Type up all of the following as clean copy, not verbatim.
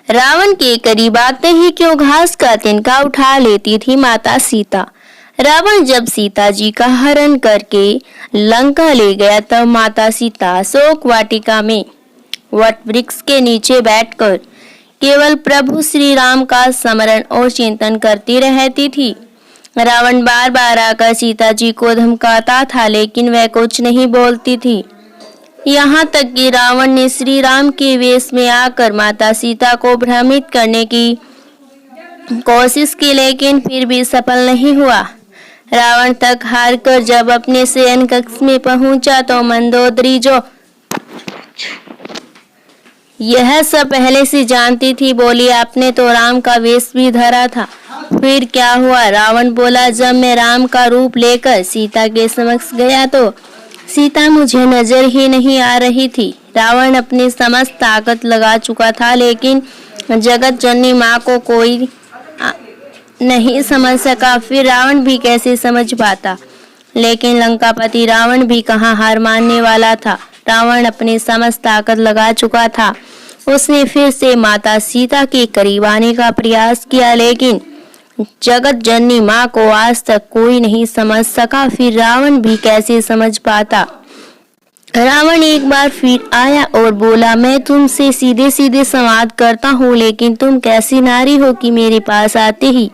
रावण के करीब आते ही क्यों घास का तिनका उठा लेती थी माता सीता। रावण जब सीता जी का हरण करके लंका ले गया तब माता सीता शोक वाटिका में वट वृक्ष के नीचे बैठकर केवल प्रभु श्री राम का स्मरण और चिंतन करती रहती थी। रावण बार बार आकर सीता जी को धमकाता था लेकिन वह कुछ नहीं बोलती थी। यहाँ तक कि रावण ने श्री राम के वेश में आकर माता सीता को भ्रमित करने की कोशिश की लेकिन फिर भी सफल नहीं हुआ। रावण तक हार कर जब अपने शयन कक्ष में पहुंचा तो मंदोदरी जो यह सब पहले से जानती थी बोली, आपने तो राम का वेश भी धरा था, फिर क्या हुआ? रावण बोला, जब मैं राम का रूप लेकर सीता के समक्ष गया तो सीता मुझे नजर ही नहीं आ रही थी। रावण अपनी समस्त ताकत लगा चुका था लेकिन जगत जननी माँ को कोई नहीं समझ सका। फिर रावण भी कैसे समझ पाता? लेकिन लंकापति रावण भी कहाँ हार मानने वाला था। रावण अपनी समस्त ताकत लगा चुका था। उसने फिर से माता सीता के करीब आने का प्रयास किया लेकिन जगत जननी माँ को आज तक कोई नहीं समझ सका। फिर रावण भी कैसे समझ पाता? रावण एक बार फिर आया और बोला, मैं तुमसे सीधे सीधे संवाद करता हूँ लेकिन तुम कैसी नारी हो कि मेरे पास आते ही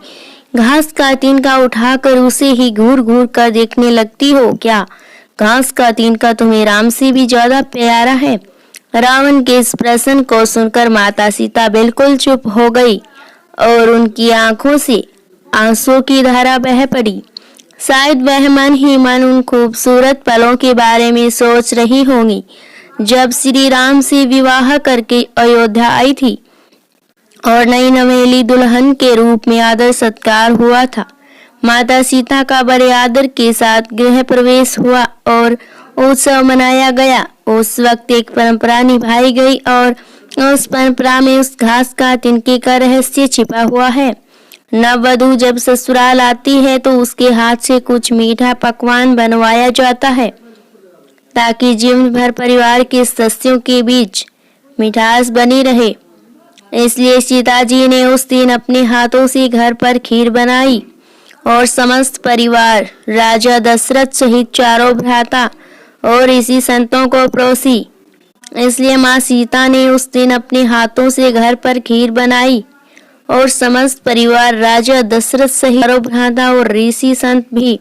घास का तिनका उठाकर उसे ही घूर घूर कर देखने लगती हो क्या? घास का तिनका तुम्हें राम से भी ज्यादा प्यारा है? रावण के इस प्रश्न को सुनकर माता सीता बिल्कुल चुप हो गई और उनकी आंखों से आंसू की धारा बह पड़ी। शायद वह मन ही मन उन खूबसूरत पलों के बारे में सोच रही होंगी जब श्री राम से विवाह करके अयोध्या आई थी और नई नवेली दुल्हन के रूप में आदर सत्कार हुआ था। माता सीता का बड़े आदर के साथ गृह प्रवेश हुआ और उत्सव मनाया गया। उस वक्त एक परंपरा निभाई गई और उस परंपरा में उस घास का तिनके का रहस्य छिपा हुआ है। नववधू जब ससुराल आती है तो उसके हाथ से कुछ मीठा पकवान बनवाया जाता है ताकि जीवन भर परिवार के सदस्यों के बीच मिठास बनी रहे। इसलिए सीता जी ने उस दिन अपने हाथों से घर पर खीर बनाई और समस्त परिवार, राजा दशरथ सहित चारों भ्राता और ऋषि संतों को परोसी। इसलिए माँ सीता ने उस दिन अपने हाथों से घर पर खीर बनाई और समस्त परिवार, राजा दशरथ सहित चारों भ्राता और ऋषि संत भी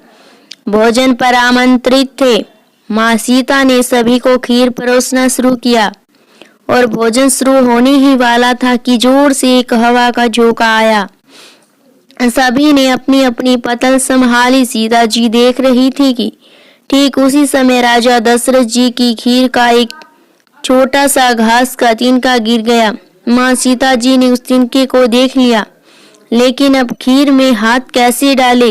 भोजन पर आमंत्रित थे। माँ सीता ने सभी को खीर परोसना शुरू किया और भोजन शुरू होने ही वाला था कि जोर से एक हवा का झोंका आया। सभी ने अपनी अपनी पतल संभाली। सीता जी देख रही थी कि ठीक उसी समय राजा दशरथ जी की खीर का एक छोटा सा घास का तिनका गिर गया। माँ सीता जी ने उस तिनके को देख लिया लेकिन अब खीर में हाथ कैसे डाले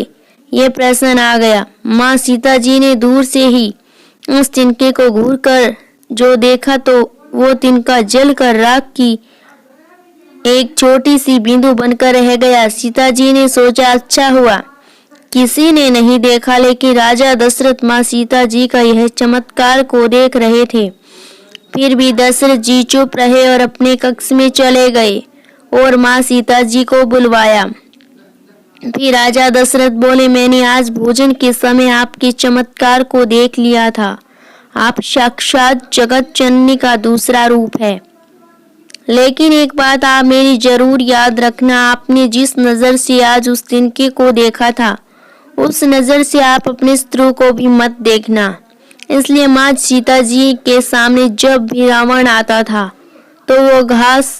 ये प्रश्न आ गया। माँ सीता जी ने दूर से ही उस तिनके को घूर कर जो देखा तो वो तिनका जल कर राख की एक छोटी सी बिंदु बनकर रह गया। सीता जी ने सोचा, अच्छा हुआ किसी ने नहीं देखा, लेकिन राजा दशरथ माँ सीता जी का यह चमत्कार को देख रहे थे। फिर भी दशरथ जी चुप रहे और अपने कक्ष में चले गए और माँ सीता जी को बुलवाया। फिर राजा दशरथ बोले, मैंने आज भोजन के समय आपके चमत्कार को देख लिया था। आप साक्षात जगत जननी का दूसरा रूप है। लेकिन एक बात आप मेरी जरूर याद रखना, आपने जिस नजर से आज उस तिनके को देखा था उस नजर से आप अपने शत्रु को भी मत देखना। इसलिए माँ सीता जी के सामने जब भी रावण आता था तो वो घास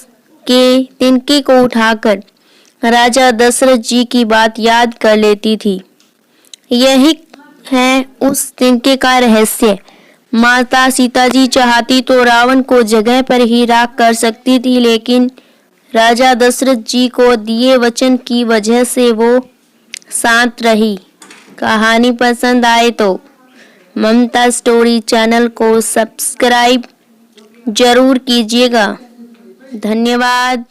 के तिनके को उठाकर राजा दशरथ जी की बात याद कर लेती थी। यही है उस तिनके का रहस्य। माता सीता जी चाहती तो रावण को जगह पर ही राख कर सकती थी, लेकिन राजा दशरथ जी को दिए वचन की वजह से वो शांत रही। कहानी पसंद आए तो ममता स्टोरी चैनल को सब्सक्राइब जरूर कीजिएगा। धन्यवाद।